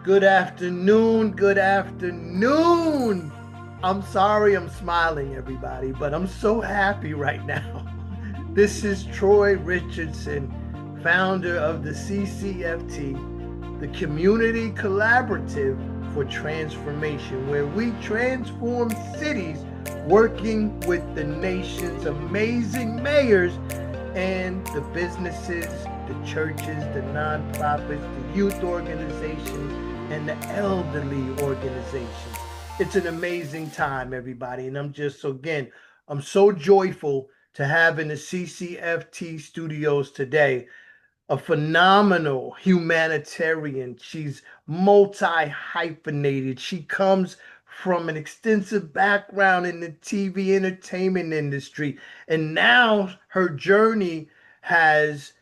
Good afternoon. Good afternoon. I'm sorry I'm smiling, everybody, but I'm so happy right now. This is Troy Richardson, founder of the CCFT, the Community Collaborative for Transformation, where we transform cities working with the nation's amazing mayors and the businesses, the churches, the nonprofits, the youth organizations, and the elderly organizations. It's an amazing time, everybody. And I'm so joyful to have in the CCFT studios today a phenomenal humanitarian. She's multi hyphenated. She comes from an extensive background in the TV entertainment industry. And now her journey has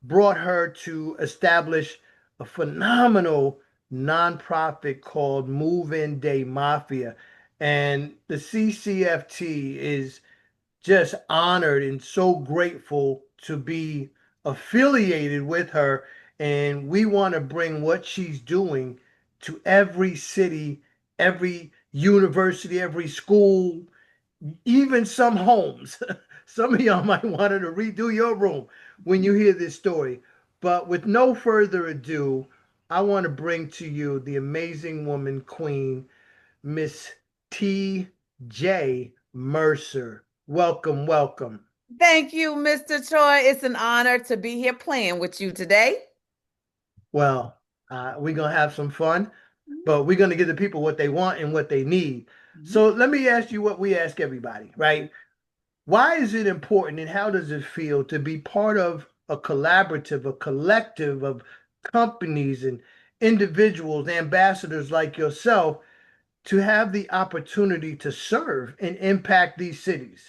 brought her to establish a phenomenal nonprofit called Move In Day Mafia. And the CCFT is just honored and so grateful to be affiliated with her. And we want to bring what she's doing to every city, every university, every school, even some homes. Some of y'all might want her to redo your room when you hear this story. But with no further ado, I want to bring to you the amazing woman, Queen, Miss T.J. Mercer. Welcome, welcome. Thank you, Mr. Troy. It's an honor to be here playing with you today. Well, we're going to have some fun, but we're going to give the people what they want and what they need. Mhm. So let me ask you what we ask everybody, right? Why is it important and how does it feel to be part of a collaborative, a collective of companies and individuals, ambassadors like yourself, to have the opportunity to serve and impact these cities?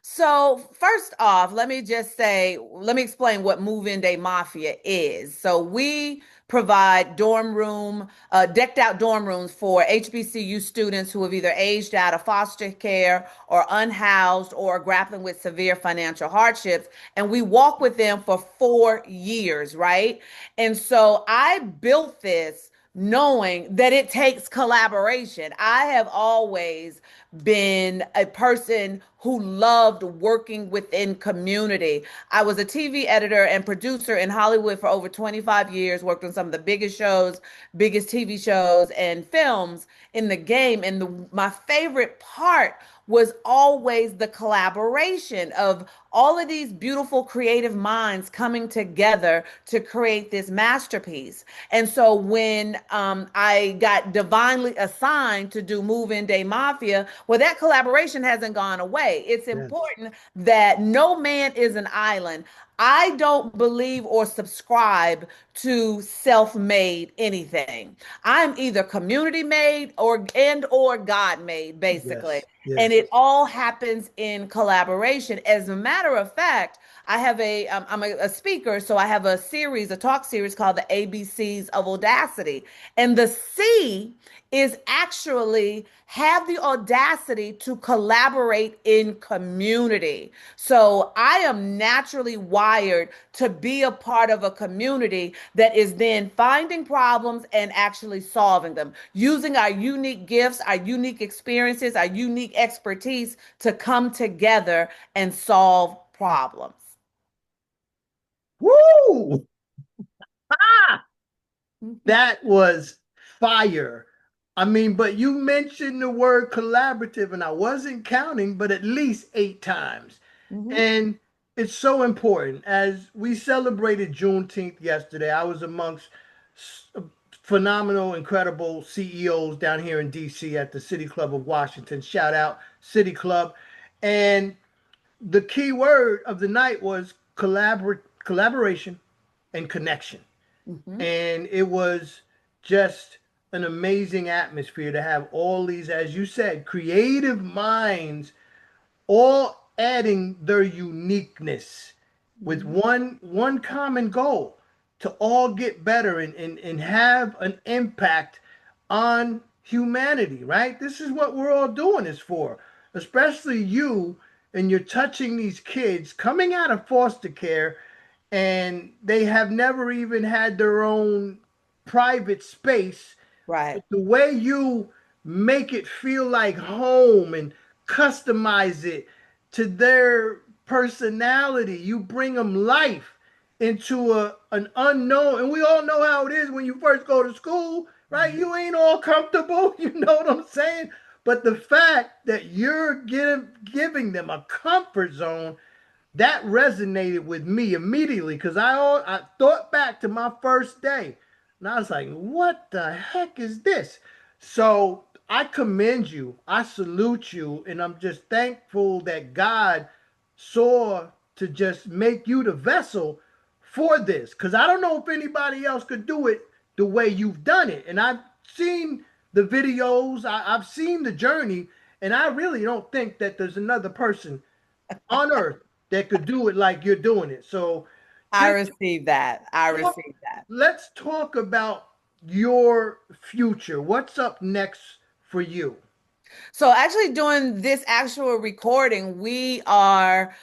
So, first off, let me explain what Move-In Day Mafia is. So, we provide decked out dorm rooms for HBCU students who have either aged out of foster care or unhoused or grappling with severe financial hardships. And we walk with them for 4 years, right? And so, I built this knowing that it takes collaboration. I have always been a person who loved working within community. I was a TV editor and producer in Hollywood for over 25 years, worked on some of the biggest shows, biggest TV shows and films in the game. And my favorite part was always the collaboration of all of these beautiful creative minds coming together to create this masterpiece. And so when I got divinely assigned to do Move In Day Mafia, well, that collaboration hasn't gone away. It's Yes. important that no man is an island. I don't believe or subscribe to self-made anything. I'm either community made or God made, basically. Yes, And yes. it all happens in collaboration. As a matter of fact, I'm a speaker, so I have a talk series called the ABCs of Audacity. And the C is actually have the audacity to collaborate in community. So I am naturally wired to be a part of a community that is then finding problems and actually solving them, using our unique gifts, our unique experiences, our unique expertise to come together and solve problems. Woo! Ah! Mhm. That was fire. I mean, but you mentioned the word collaborative, and I wasn't counting, but at least 8 times. Mhm. And it's so important. As we celebrated Juneteenth yesterday, I was amongst phenomenal, incredible CEOs down here in DC at the City Club of Washington. Shout out City Club. And the key word of the night was collaboration and connection. Mhm. And it was just an amazing atmosphere to have all these, as you said, creative minds all adding their uniqueness with Mhm. one common goal to all get better and have an impact on humanity, right? This is what we're all doing this for, especially you, and you're touching these kids coming out of foster care and they have never even had their own private space, Right. but the way you make it feel like home and customize it to their personality, you bring them life into an unknown. And we all know how it is when you first go to school, right? You ain't all comfortable, you know what I'm saying? But the fact that you're giving them a comfort zone, that resonated with me immediately because I thought back to my first day and I was like, what the heck is this? So I commend you. I salute you. And I'm just thankful that God saw to just make you the vessel for this. Because I don't know if anybody else could do it the way you've done it. And I've seen the videos, I've seen the journey, and I really don't think that there's another person on earth that could do it like you're doing it. So I just received that. I talk, received that. let's talk about your future. What's up next for you? So actually doing this actual recording, we are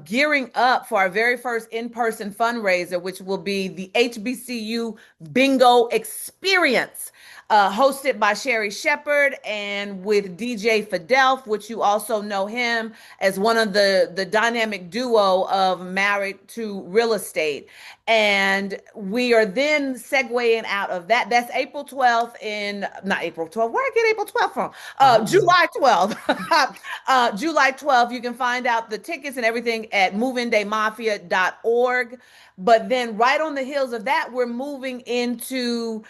gearing up for our very first in-person fundraiser, which will be the HBCU Bingo Experience, hosted by Sherry Shepherd and with DJ Fidelf, which you also know him as one of the dynamic duo of Married to Real Estate. And we are then segueing out of that. That's April 12th in, not April 12th. Where did I get April 12th from? I don't know. July 12th. July 12th. You can find out the tickets and everything at moveindamafia.org. But then right on the heels of that, we're moving into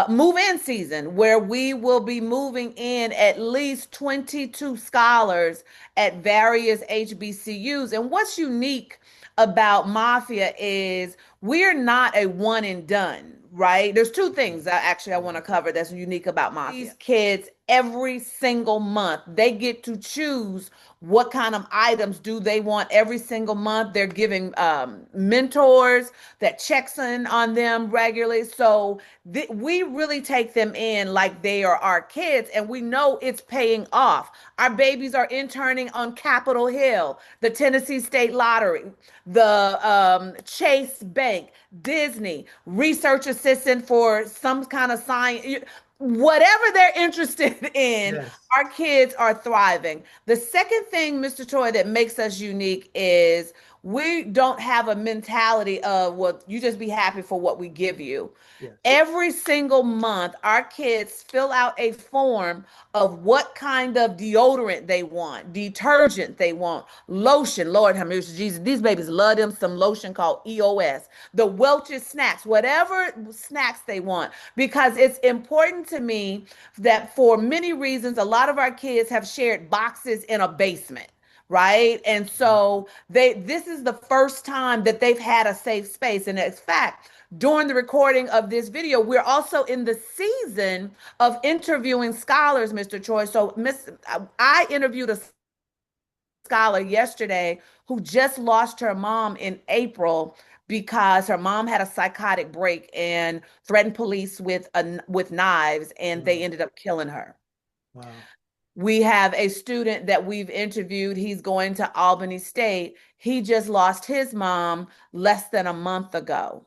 move-in season where we will be moving in at least 22 scholars at various HBCUs. And what's unique about Mafia is we're not a one and done, right? There's two things I want to cover that's unique about Mafia. These kids, every single month, they get to choose what kind of items do they want every single month. They're giving mentors that checks in on them regularly. So we really take them in like they are our kids, and we know it's paying off. Our babies are interning on Capitol Hill, the Tennessee State Lottery, the Chase Bank, Disney, research assistant for some kind of science. Whatever they're interested in, Yes. our kids are thriving. The second thing, Mr. Toy, that makes us unique is we don't have a mentality of, well, you just be happy for what we give you. Yes. Every single month, our kids fill out a form of what kind of deodorant they want, detergent they want, lotion. Lord have mercy, Jesus. These babies love them some lotion called EOS, the Welch's snacks, whatever snacks they want, because it's important to me that for many reasons, a lot of our kids have shared boxes in a basement, right? And so this is the first time that they've had a safe space. And in fact, during the recording of this video, we're also in the season of interviewing scholars, Mr. Troy. So I interviewed a scholar yesterday who just lost her mom in April because her mom had a psychotic break and threatened police with knives, and they Wow. ended up killing her. Wow. We have a student that we've interviewed. He's going to Albany State. He just lost his mom less than a month ago.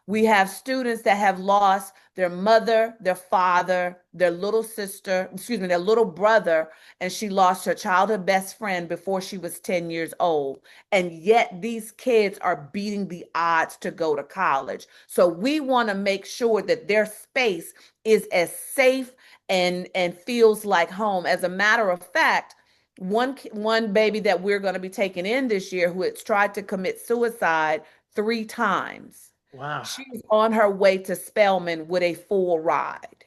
We have students that have lost their mother, their father, their little sister, excuse me, their little brother, and she lost her childhood best friend before she was 10 years old. And yet these kids are beating the odds to go to college. So we want to make sure that their space is as safe and feels like home. As a matter of fact, one baby that we're going to be taking in this year who has tried to commit suicide 3 times. Wow. She's on her way to Spelman with a full ride.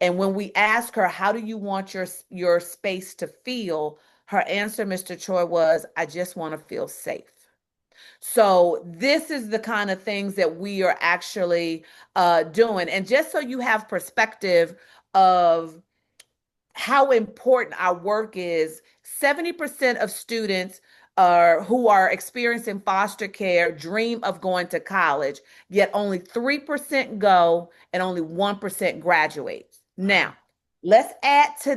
And when we ask her, how do you want your space to feel? Her answer, Mr. Choi, was, I just want to feel safe. So this is the kind of things that we are actually doing. And just so you have perspective of how important our work is, 70% of students who are experiencing foster care dream of going to college, yet only 3% go and only 1% graduates. Wow. Now, let's add to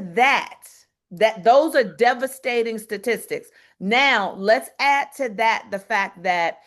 that those are devastating statistics. Now, let's add to that the fact that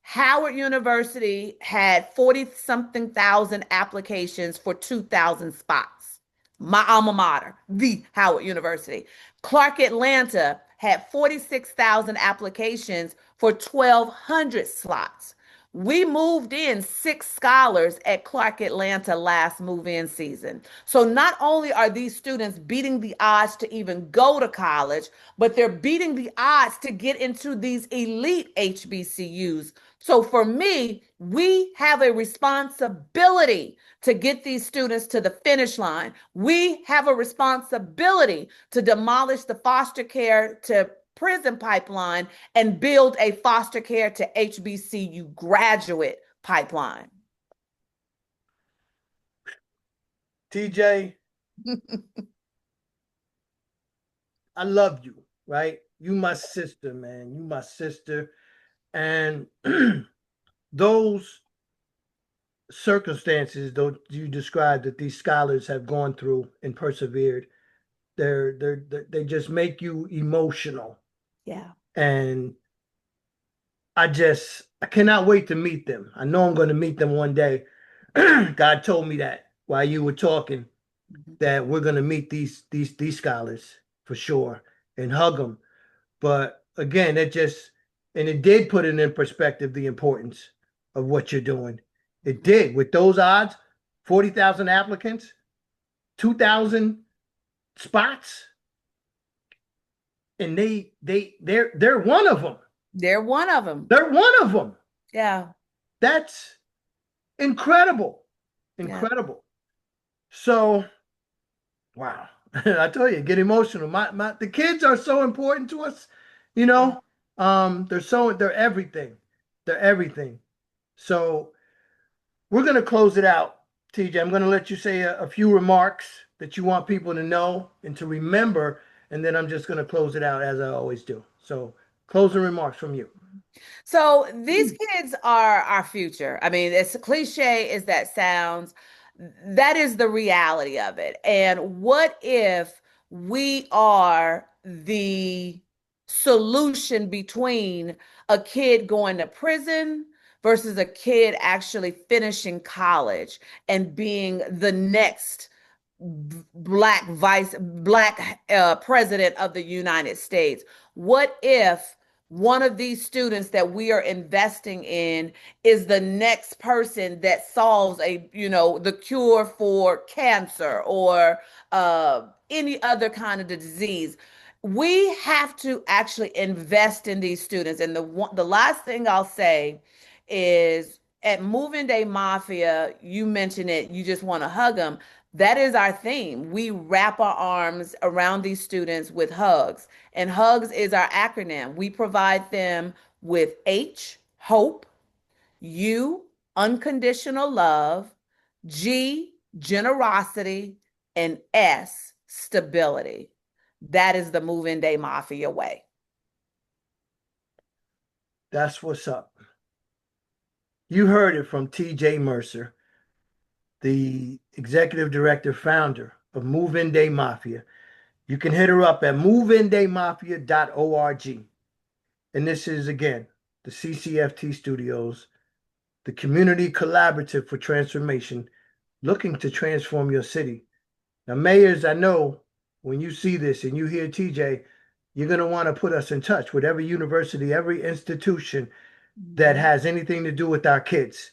Howard University had 40 something thousand applications for 2,000 spots. My alma mater, the Howard University. Clark Atlanta had 46,000 applications for 1,200 slots. We moved in 6 scholars at Clark Atlanta last move-in season. So not only are these students beating the odds to even go to college, but they're beating the odds to get into these elite HBCUs. So for me, we have a responsibility to get these students to the finish line. We have a responsibility to demolish the foster care to prison pipeline and build a foster care to HBCU graduate pipeline. TJ, I love you, right? You my sister, man. You my sister. And those circumstances though you described that these scholars have gone through and persevered, they just make you emotional. Yeah. And I cannot wait to meet them. I know I'm going to meet them one day. God told me that while you were talking, that we're going to meet these scholars for sure and hug them. But again, it did put it in perspective the importance of what you're doing. It did with those odds, 40,000 applicants, 2,000 spots, and they're one of them. They're one of them. They're one of them. Yeah. That's incredible. Incredible. Yeah. So, wow. I tell you, get emotional. The kids are so important to us, you know. They're everything. They're everything. So we're gonna close it out, TJ. I'm gonna let you say a few remarks that you want people to know and to remember, and then I'm just gonna close it out as I always do. So closing remarks from you. So these kids are our future. I mean, as cliche as that sounds, that is the reality of it. And what if we are the solution between a kid going to prison versus a kid actually finishing college and being the next black president of the United States? What if one of these students that we are investing in is the next person that solves the cure for cancer or any other kind of disease? We have to actually invest in these students. And the last thing I'll say is, at Moving Day Mafia, you mentioned it, you just want to hug them. That is our theme. We wrap our arms around these students with hugs. And HUGS is our acronym. We provide them with H, hope; U, unconditional love; G, generosity; and S, stability. That is the Move-In Day Mafia way. That's what's up. You heard it from TJ Mercer, the executive director, founder of Move-In Day Mafia. You can hit her up at moveindaymafia.org. And this is, again, the CCFT Studios, the Community Collaborative for Transformation, looking to transform your city. Now, mayors, I know when you see this and you hear TJ, you're going to want to put us in touch with every university, every institution that has anything to do with our kids.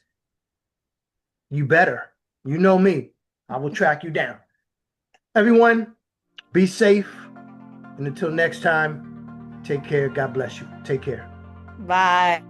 You better. You know me. I will track you down. Everyone, be safe. And until next time, take care. God bless you. Take care. Bye.